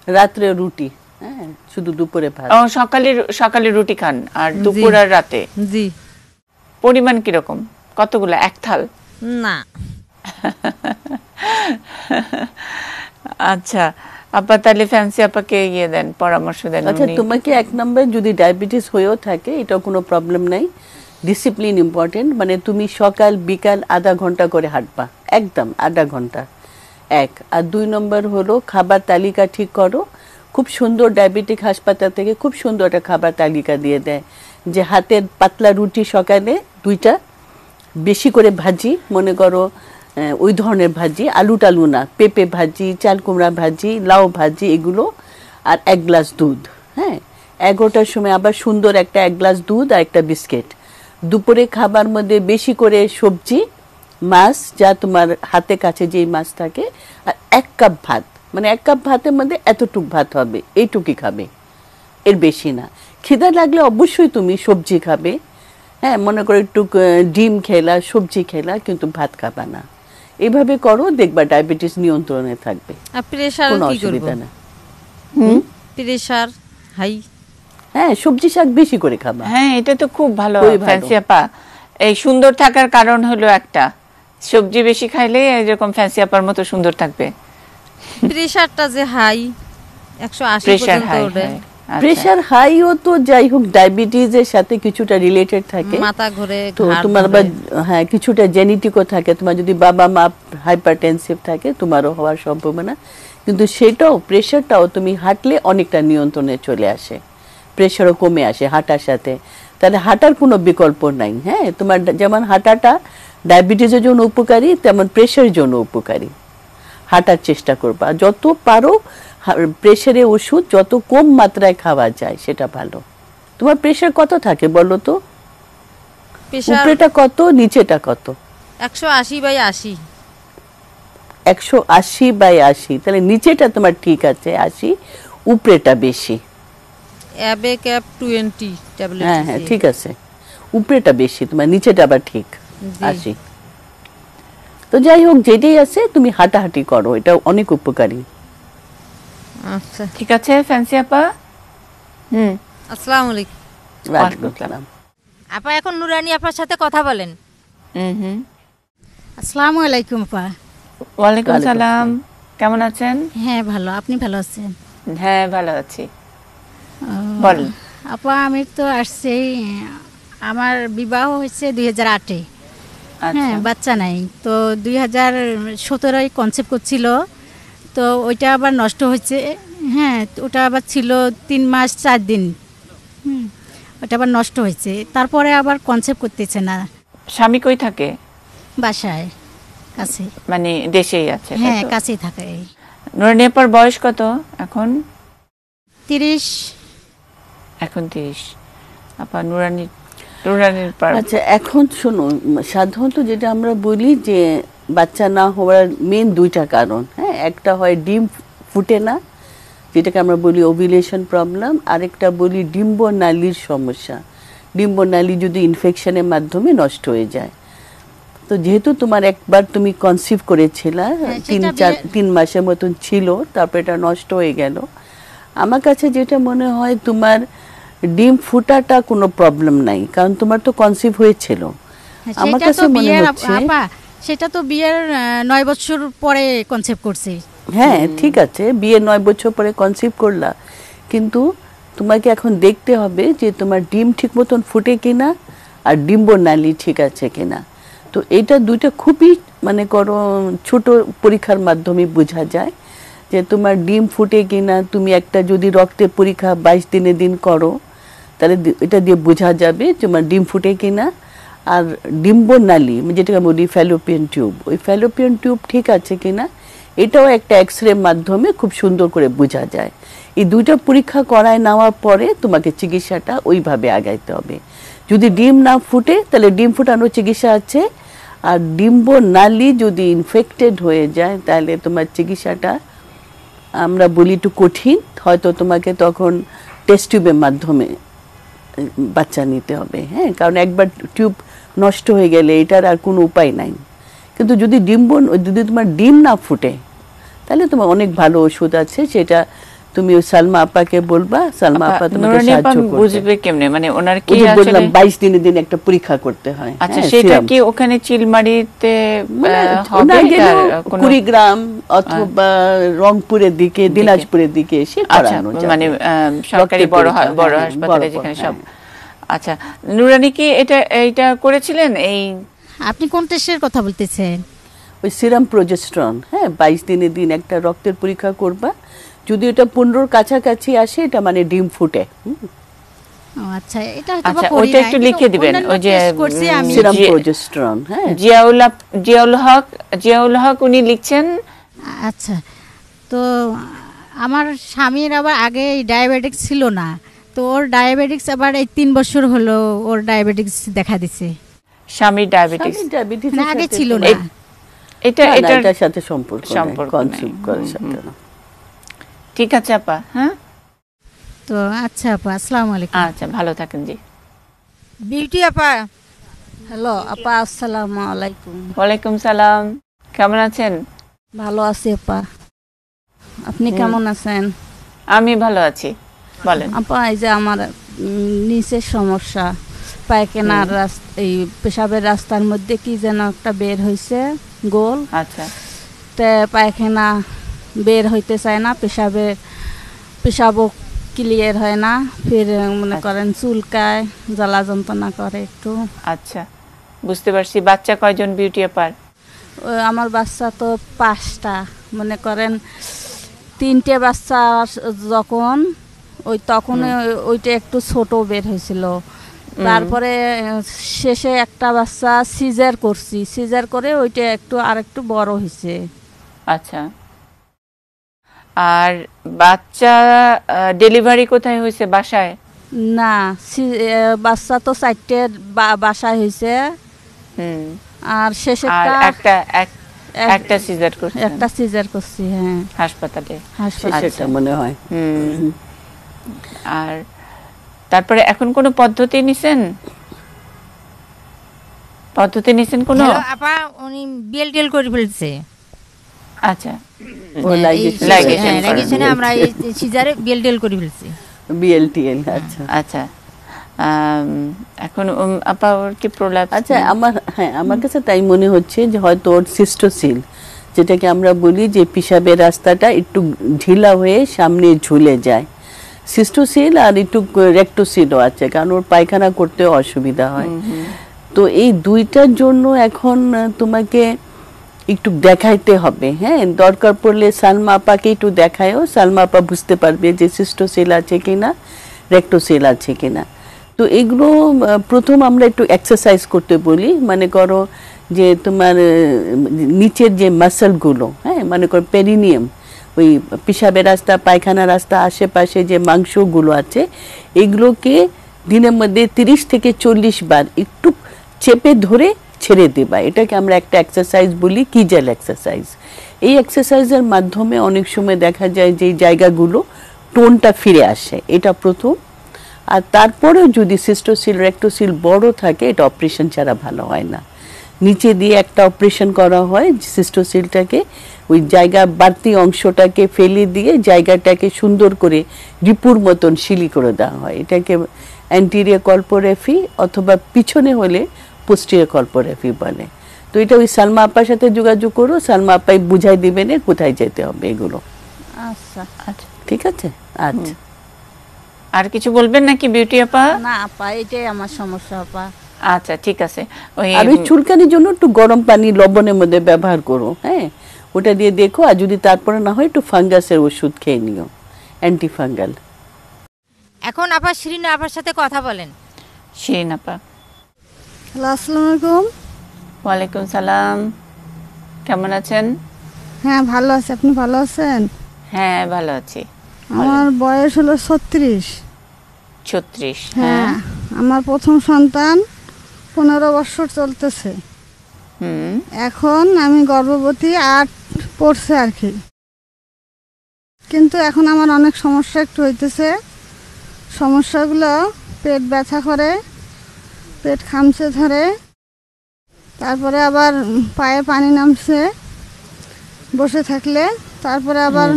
রাত্রে রুটি, হ্যাঁ শুধু দুপুরে ভাত। ও সকালে রুটি খান আর দুপুর আর রাতে? জি। পরিমাণ কিরকম, কতগুলো, 1 থাল? না। আচ্ছা আপা তাহলে ফ্যান্সি আপাকে ইয়ে দেন, পরামর্শ দেন। আচ্ছা তোমাকে 1 নম্বর যদি ডায়াবেটিস হয়েও থাকে এটা কোনো প্রবলেম নাই, ডিসিপ্লিন ইম্পর্টেন্ট, মানে তুমি সকাল বিকাল আধা ঘন্টা করে হাঁটবা, একদম আধা ঘন্টা 1। আর 2 নম্বর হলো খাবার তালিকা ঠিক করো। খুব সুন্দর ডায়াবেটিক হাসপাতাল থেকে খুব সুন্দর একটা খাবার তালিকা দিয়ে দেয়, যে হাতের পাতলা রুটি সকালে 2টা, বেশি করে ভাজি, মনে করো ওই ধরনের ভাজি, আলু টালু না, পেঁপে ভাজি, চাল কুমড়া ভাজি, লাউ ভাজি, এগুলো, আর 1 গ্লাস দুধ। হ্যাঁ 11টার সময় আবার সুন্দর একটা 1 গ্লাস দুধ আর একটা বিস্কিট। দুপুরে খাবার মধ্যে বেশি করে সবজি, মাছ, যা তোমার হাতে কাছে যেই মাছ থাকে, আর 1 কাপ ভাত, মানে 1 কাপ ভাতের মধ্যে এতটুক ভাত হবে, এইটুকুই খাবে, এর বেশি না। খিদা লাগলে অবশ্যই তুমি সবজি খাবে, হ্যাঁ মনে করো একটু ডিম খেলা, সবজি খেলা, কিন্তু ভাত খাবা না। এইভাবে করো, দেখবা ডায়াবেটিস নিয়ন্ত্রণে থাকবে। আর প্রেসার কোনো কি করব? অসুবিধা না। Pressure high? হ্যাঁ সবজি শাক বেশি করে খাবা। হ্যাঁ এটা তো খুব ভালো ফ্যান্সি আপা, এই সুন্দর থাকার কারণ হলো একটা, সবজি বেশি খাইলে এরকম ফ্যান্সি আপার মতো সুন্দর থাকবে। প্রেসারটা যে হাই 180 পর্যন্ত ওঠে। প্রেসার হাইও তো যাই হোক ডায়াবেটিসের সাথে কিছুটা রিলেটেড থাকে, মাথা ঘুরে, তো তোমার হ্যাঁ কিছুটা জেনেটিকও থাকে, তোমার যদি বাবা মা হাইপারটেনসিভ থাকে তোমারও হওয়ার সম্ভাবনা, কিন্তু সেটাও প্রেসারটাও তুমি হাঁটলে অনেকটা নিয়ন্ত্রণে চলে আসে, প্রেসারও কমে আসে হাঁটার সাথে। তাহলে হাঁটার কোনো বিকল্প নাই। হ্যাঁ তোমার যেমন হাঁটাটা ডায়াবেটিসের জন্য উপকারী, তেমন প্রেসারের জন্য উপকারী। হাঁটার চেষ্টা করবা, যত পারো প্রেসারের ওষুধ যত কম মাত্রায় খাওয়া যায় সেটা ভালো। তোমার প্রেসার কত থাকে বলো তো? উপরেটা কত, নিচেটা কত? 180/80। 180/80, তাহলে নিচেটা তোমার ঠিক আছে 80, উপরেটা বেশি। অ্যাবেক্যাপ 20 ট্যাবলেট। হ্যাঁ হ্যাঁ ঠিক আছে, উপরেটা বেশি, তোমার নিচেটা আবার ঠিক 80। তো যাই হোক যেটাই আছে তুমি হাঁটাহাঁটি করো, এটা অনেক উপকারী। আচ্ছা ঠিক আছে ফ্যান্সি আপা। আসসালামু আলাইকুম। ওয়ালাইকুম আসসালাম। আপা এখন নুরানি আপার সাথে কথা বলেন। হুম। আসসালামু আলাইকুম আপা। ওয়ালাইকুম সালাম, কেমন আছেন? হ্যাঁ ভালো, আপনি ভালো আছেন? হ্যাঁ ভালো আছি, বলেন। আপা আমি তো আসছি, আমার বিবাহ হয়েছে 2008-এ। হ্যাঁ, বাচ্চা নাই তো 2017-য় কনসেপ্ট করছিল, তো ওইটা আবার নষ্ট হয়েছে। হ্যাঁ, ওটা আবার ছিল 3 মাস 4 দিন। ওটা আবার নষ্ট হয়েছে, তারপরে আবার কনসেপ্ট করতেছে না। স্বামী কই থাকে? বাসায় কাছে, মানে দেশেই আছে? হ্যাঁ কাছেই থাকে। নুরানি আপার বয়স কত এখন? 30। এখন 30। আপা নুরানির আচ্ছা, এখন শোনো, সাধারণত যেটা আমরা বলি যে বাচ্চা না হওয়ার মেন 2টা কারণ। হ্যাঁ, একটা হয় ডিম ফুটে না, যেটাকে আমরা বলি ওভিলেশন প্রবলেম, আরেকটা বলি ডিম্বনালীর সমস্যা। ডিম্বনালী যদি ইনফেকশনের মাধ্যমে নষ্ট হয়ে যায়। তো যেহেতু তোমার একবার তুমি কনসিভ করেছিলা, 3 মাসের মতন ছিল, তারপর এটা নষ্ট হয়ে গেল। আমার কাছে যেটা মনে হয় তোমার ডিম ফুটাটা কোনো প্রবলেম নাই, কারণ তোমার তো কনসিভ হয়েছিল। আমার কাছে মনে হচ্ছে সেটা তো বিয়ের 9 বছর পরে কনসেপ্ট করছি। হ্যাঁ ঠিক আছে, বিয়ে 9 বছর পরে কনসিভ করলা, কিন্তু তোমাকে এখন দেখতে হবে যে তোমার ডিম ঠিক মতন ফুটে কিনা আর ডিম্বনালী ঠিক আছে কিনা। তো এটা 2টা খুবই মানে করো ছোট পরীক্ষার মাধ্যমে বোঝা যায় যে তোমার ডিম ফুটে কিনা। তুমি একটা যদি রক্তের পরীক্ষা 22 দিনে দিন করো, তাহলে এটা দিয়ে বোঝা যাবে তোমার ডিম ফুটে কিনা। আর ডিম্বনালী যেটাকে বলি ফ্যালোপিয়ান টিউব, ওই ফ্যালোপিয়ান টিউব ঠিক আছে কিনা, এটাও একটা এক্সরে মাধ্যমে খুব সুন্দর করে বোঝা যায়। এই 2টা পরীক্ষা করায় নেওয়ার পরে তোমাকে চিকিৎসাটা ওইভাবে আগাইতে হবে। যদি ডিম না ফুটে তাহলে ডিম ফুটানোর চিকিৎসা আছে, আর ডিম্বনালী যদি ইনফেক্টেড হয়ে যায় তাহলে তোমার চিকিৎসাটা আমরা বলি একটু কঠিন। হয়তো তোমাকে তখন টেস্ট টিউবের মাধ্যমে বাচ্চা নিতে হবে। হ্যাঁ, কারণ একবার টিউব নষ্ট হয়ে গেলে এটার আর কোনো উপায় নাই। কিন্তু যদি তোমার ডিম না ফুটে তাহলে তোমার অনেক ভালো ওষুধ আছে, সেটা তুমি সালমা আপাকে বলবা, সালমা আপা তোমাকে সাহায্য করবে। বুঝবে কেমনে? মানে ওনার কি বললাম 22 দিনে দিন একটা পরীক্ষা করতে হয়। আচ্ছা, সেটা কি ওখানে চিলমারিতে হবে? কুড়িগ্রাম অথবা রংপুরের দিকে, দিনাজপুরের দিকে এসে করানো যাবে, মানে সরকারি বড় হাসপাতালে যেখানে সব। আচ্ছা, নুরানি কি এটা করেছিলেন? এই আপনি কোন টেস্টের কথা বলতেছেন? ওই সিরাম প্রোজেস্টেরন। হ্যাঁ, 22 দিনে দিন একটা রক্তের পরীক্ষা করবা, যদি এটা 15-র কাছাকাছি আসে এটা মানে ডিম ফুটে। আচ্ছা, এটা আচ্ছা, ওইটা একটু লিখে দিবেন, ওই যে সিরাম প্রোজেস্টেরন। হ্যাঁ, জিয়াউল হক উনি লিখছেন। আচ্ছা, তো আমার স্বামীর আবার আগে ডায়াবেটিক্স ছিল না, তো ওর ডায়াবেটিক্স আবার এই 3 বছর হলো ওর ডায়াবেটিক্স দেখা দিছে। স্বামীর ডায়াবেটিস আগে ছিল না, এটার সাথে সম্পর্ক কনসিভ করার সাথে না। ঠিক আছে আপা। হ্যাঁ, তো আচ্ছা আপা, আসসালামু আলাইকুম। আচ্ছা, ভালো থাকেন জি। বিউটি আপা। হ্যালো আপা, আসসালামু আলাইকুম। ওয়ালাইকুম সালাম, কেমন আছেন? ভালো আছি আপা, আপনি কেমন আছেন? আমি ভালো আছি, বলেন। আপা, এই যে আমার নিচের সমস্যা, পায়খানার এই পেশাবের রাস্তার মধ্যে কি যেন একটা বের হয়েছে গোল। আচ্ছা, তে পায়খানা বের হইতে চায় না, পেশাবও ক্লিয়ার হয় না, ফির মনে করেন চুলকায়, জ্বালা যন্ত্রণা করে একটু। আচ্ছা, বুঝতে পারছি। বাচ্চা কয়জন বিউটি আপার? আমার বাচ্চা তো 5টা, মনে করেন 3টে বাচ্চা যখন তখন ওইটা একটু ছোট বের হয়েছিল, তারপরে শেষে একটা বাচ্চা সিজার করে ওইটা আরেকটু বড় হয়েছে। আচ্ছা, আর বাচ্চা ডেলিভারি কোথায় হয়েছে? বাসায়? না, বাচ্চা তো 4টে বাসায় হয়েছে, আর শেষে একটা সিজার করছি। হ্যাঁ, হাসপাতালে মনে হয়। আর তারপরে এখন কোন পদ্ধতি নিছেন কোনো? আপা উনি বিএলটিএল করে ফেলছে। আচ্ছা, আমরা এই সিজারে বিএলটিএল করে ফেলছি। বিএলটিএল, আচ্ছা আচ্ছা। এখন আপা ওর কি প্রলাপস? আচ্ছা, আমার কাছে তাই মনে হচ্ছে যে হয়তো ওর সিস্টোসিল, যেটাকে আমরা বলি যে পিসাবের রাস্তাটা একটু ঢিলা হয়ে সামনে ঝুলে যায়, সিস্টোসিল আর একটু রেক্টোসিলও আছে, কারণ ওর পায়খানা করতে অসুবিধা হয়। তো এই দুইটার জন্য এখন তোমাকে একটু দেখাইতে হবে। হ্যাঁ, দরকার পড়লে সালমা আপাকে একটু দেখায়ও, সালমা আপা বুঝতে পারবে যে সিস্টোসিল আছে কিনা, রেক্টোসিল আছে কিনা। তো এগুলো প্রথম আমরা একটু এক্সারসাইজ করতে বলি। মনে করো যে তোমার নিচের যে মাসলগুলো, হ্যাঁ, মনে করো পেরিনিয়াম, ওই পিসাবের রাস্তা, পায়খানা রাস্তা আশেপাশে যে মাংসগুলো আছে, এগুলোকে দিনের মধ্যে 30 থেকে 40 বার একটু চেপে ধরে ছেড়ে দেবা। এটাকে আমরা একটা এক্সারসাইজ বলি, কিজেল এক্সারসাইজ। এই এক্সারসাইজের মাধ্যমে অনেক সময় দেখা যায় যে জায়গাগুলো টোনটা ফিরে আসে, এটা প্রথম। আর তারপরেও যদি সিস্টোসিল রেক্টোসিল বড় থাকে, এটা অপারেশন ছাড়া ভালো হয় না। নিচে দিয়ে একটা অপারেশন করা হয়, সিস্টোসিলটাকে ওই জায়গা বাড়তি অংশটাকে ফেলে দিয়ে জায়গাটাকে সুন্দর করে রিপুর মতন শিলি করে দেওয়া হয়। এটাকে অ্যান্টেরিয়র কল্পোরেফি অথবা পিছনে হলে পোস্টেরিয়র কল্পোরেফি বলে। তো এটা ওই সালমা আপার সাথে যোগাযোগ করো, সালমা আপাই বুঝাই দিবেন কোথায় যেতে হবে এগুলো। আচ্ছা আচ্ছা, ঠিক আছে। আচ্ছা, আর কিছু বলবেন নাকি বিউটি আপা? না আপা, এটাই আমার সমস্যা আপা। আচ্ছা, ঠিক আছে। আর ওই চুলকানির জন্য একটু গরম পানি লবণের মধ্যে ব্যবহার করো, হ্যাঁ, ওটা দিয়ে দেখো। আর যদি তারপরে না হয় একটু ফাঙ্গাসের ওষুধ খেয়ে নিও, অ্যান্টি ফাঙ্গাল। এখন আপা শিরিন আপার সাথে কথা বলেন। শিরিন আপা। হ্যালো, আসসালামু আলাইকুম। ওয়ালাইকুম সালাম, কেমন আছেন? হ্যাঁ, ভালো আছি। আপনি ভালো আছেন? হ্যাঁ, ভালো আছি। আমার বয়স হলো 36। 36? হ্যাঁ, আমার প্রথম সন্তান 15 বছর চলতেছে। এখন আমি গর্ভবতী 8 পড়ছে আর কি। কিন্তু এখন আমার অনেক সমস্যা একটু হইতেছে। সমস্যাগুলো পেট ব্যথা করে, পেট খামচে ধরে, তারপরে আবার পায়ে পানি নামছে বসে থাকলে, তারপরে আবার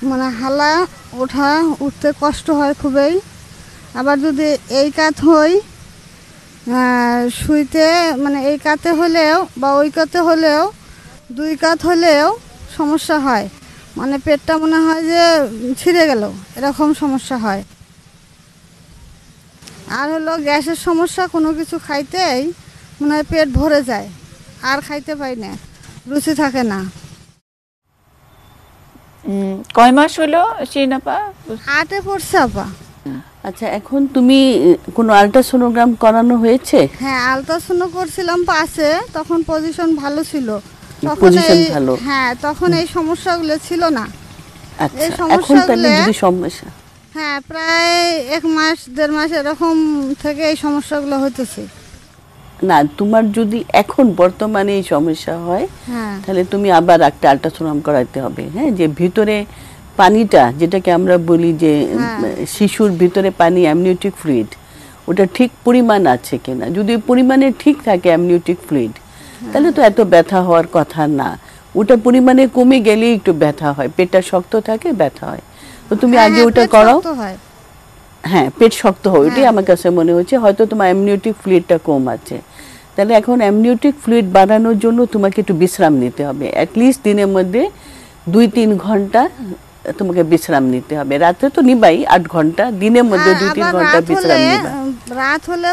মানে হালা উঠতে কষ্ট হয় খুবই। আবার যদি এই কাত হই, শুইতে মানে এই কাতে হলেও বা ওই কাতে হলেও, 2 কাত হলেও সমস্যা হয়। মানে পেটটা মনে হয় যে ছিঁড়ে গেল, এরকম সমস্যা হয়। আর হলো গ্যাসের সমস্যা, কোনো কিছু খাইতেই মনে হয় পেট ভরে যায়, আর খাইতে পাই না, রুচি থাকে না। কয় মাস হলো শিরিন আপা? 8-এ পড়ছে আপা। আচ্ছা, এখন তুমি কোনো আল্ট্রাসোনোগ্রাম করানো হয়েছে? হ্যাঁ, আলট্রাসাউন্ড করছিলাম 5-এ, তখন পজিশন ভালো ছিল। পজিশন ভালো? হ্যাঁ, তখন এই সমস্যাগুলো ছিল না। আচ্ছা, এখন তাহলে যদি সমস্যা, হ্যাঁ, প্রায় 1 মাস 1.5 মাস এরকম থেকে এই সমস্যাগুলো হইতেছে। না, তোমার যদি এখন বর্তমানে এই সমস্যা হয়, তাহলে তুমি আবার একটা আল্ট্রাসোনোগ্রাম করাতে হবে। হ্যাঁ, যে ভিতরে পানিটা, যেটাকে আমরা বলি যে শিশুর ভিতরে পানি, অ্যামনিওটিক ফ্লুইড, ওটা ঠিক পরিমাণ আছে কিনা। যদি পরিমাণে ঠিক থাকে অ্যামনিওটিক ফ্লুইড, তাহলে তো এত ব্যথা হওয়ার কথা না। ওটা পরিমাণে কমে গেলেই একটু ব্যথা হয়, পেটটা শক্ত থাকে, ব্যথা হয়। তো তুমি আগে ওটা করাও। হ্যাঁ, পেট শক্ত হয়, ওইটাই আমার কাছে মনে হচ্ছে। হয়তো তোমার অ্যামনিওটিক ফ্লুইডটা কম আছে। তাহলে এখন অ্যামনিওটিক ফ্লুইড বাড়ানোর জন্য তোমাকে একটু বিশ্রাম নিতে হবে। অ্যাটলিস্ট দিনের মধ্যে 2-3 ঘন্টা তোমাকে বিশ্রাম নিতে হবে। রাতে তো নিবাই 8 ঘন্টা, দিনের মধ্যে 2-3 ঘন্টা বিশ্রাম নিবা। রাত হলে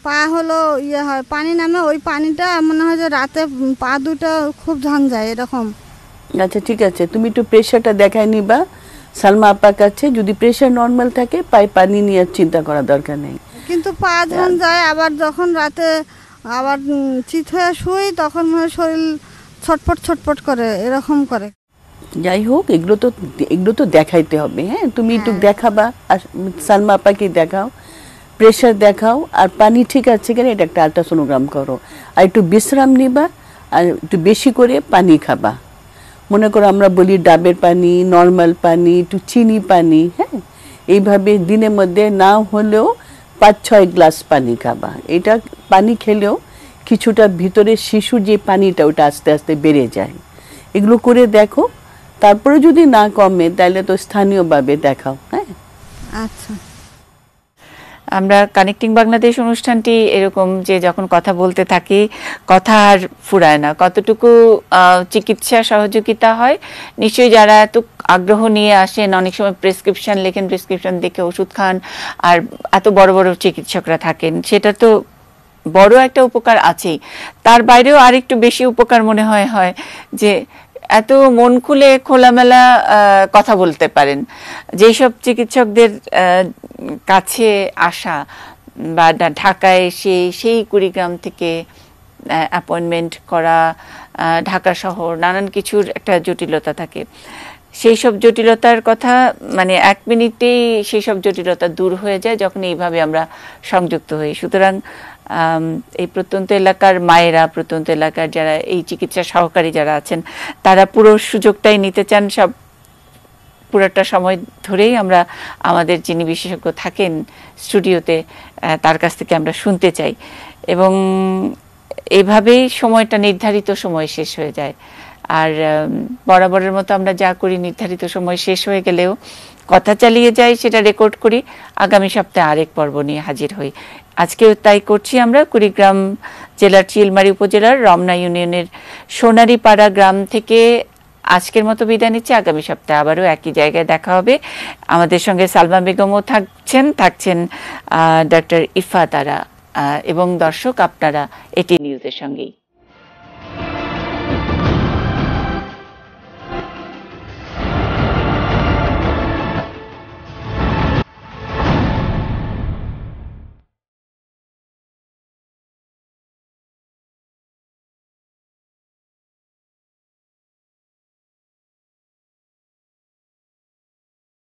পা হলো ইয়ে হয়, পানি নামে, ওই পানিটা মনে হয় যে রাতে পা দুটো খুব ঝান যায় এরকম। আচ্ছা, ঠিক আছে, তুমি একটু প্রেশারটা দেখাই নিবা সালমা আপার কাছে। যদি প্রেশার নর্মাল থাকে, পায়ে পানি নিয়ে চিন্তা করার দরকার নেই। কিন্তু পা ঝান যায়, আবার যখন রাতে আবার চিত হয়ে শুই, তখন মনে শরীর ছটফট ছটফট করে, এরকম করে। যাই হোক, এগুলো তো দেখাইতে হবে। হ্যাঁ, তুমি একটু দেখাবা, আর সালমা আপাকে দেখাও, প্রেশার দেখাও, আর পানি ঠিক আছে কিনা এটা একটা আল্ট্রাসোনোগ্রাম করো। আর একটু বিশ্রাম নিবা, আর একটু বেশি করে পানি খাবা। মনে করো আমরা বলি ডাবের পানি, নর্মাল পানি, একটু চিনি পানি। হ্যাঁ, এইভাবে দিনের মধ্যে না হলেও 5-6 গ্লাস পানি খাবা। এটা পানি খেলেও কিছুটা ভিতরে শিশুর যে পানিটা, ওটা আস্তে আস্তে বেড়ে যায়। এগুলো করে দেখো, তারপরে যদি না কমে তাহলে তো স্থানীয়ভাবে দেখাও। হ্যাঁ, আচ্ছা। আমরা কানেক্টিং বাংলাদেশ অনুষ্ঠানটি এরকম যে যখন কথা বলতে থাকি কথা আর ফুরায় না, কতটুকু চিকিৎসা সহযোগিতা হয়। নিশ্চয়ই যারা এত আগ্রহ নিয়ে আসেন, অনেক সময় প্রেসক্রিপশন লেখেন, প্রেসক্রিপশন দেখে ওষুধ খান, আর এত বড় বড় চিকিৎসকরা থাকেন, সেটা তো বড় একটা উপকার আছেই। তার বাইরেও আরেকটু বেশি উপকার মনে হয় যে এত মন খুলে খোলামেলা কথা বলতে পারেন। যেসব চিকিৎসকদের কাছে আসা বা ঢাকায় এসে সেই কুড়িগ্রাম থেকে অ্যাপয়েন্টমেন্ট করা, ঢাকা শহর নানান কিছুর একটা জটিলতা থাকে, সেই সব জটিলতার কথা মানে 1 মিনিটেই সেই সব জটিলতা দূর হয়ে যায় যখন এইভাবে আমরা সংযুক্ত হই। সুতরাং এই প্রত্যন্ত এলাকার মায়েরা, প্রত্যন্ত এলাকার যারা এই চিকিৎসা সহকারী যারা আছেন, তারা পুরো সুযোগটাই নিতে চান। সব পুরোটা সময় ধরেই আমরা আমাদের যিনি বিশেষজ্ঞ থাকেন স্টুডিওতে তার কাছ থেকে আমরা শুনতে চাই, এবং এভাবেই সময়টা নির্ধারিত সময় শেষ হয়ে যায়। আর বরাবরের মতো আমরা যা করি, নির্ধারিত সময় শেষ হয়ে গেলেও কথা চালিয়ে যাই, সেটা রেকর্ড করি, আগামী সপ্তাহে আরেক পর্ব নিয়ে হাজির হই। আজকেও তাই করছি। আমরা কুড়িগ্রাম জেলার চিলমারী উপজেলার রমনা ইউনিয়নের সোনারীপাড়া গ্রাম থেকে আজকের মতো বিদায় নিচ্ছি। আগামী সপ্তাহে আবারও একই জায়গায় দেখা হবে। আমাদের সঙ্গে সালমা বেগমও থাকছেন ডক্টর ইফাত আরা, এবং দর্শক আপনারা এটি নিউজের সঙ্গেই।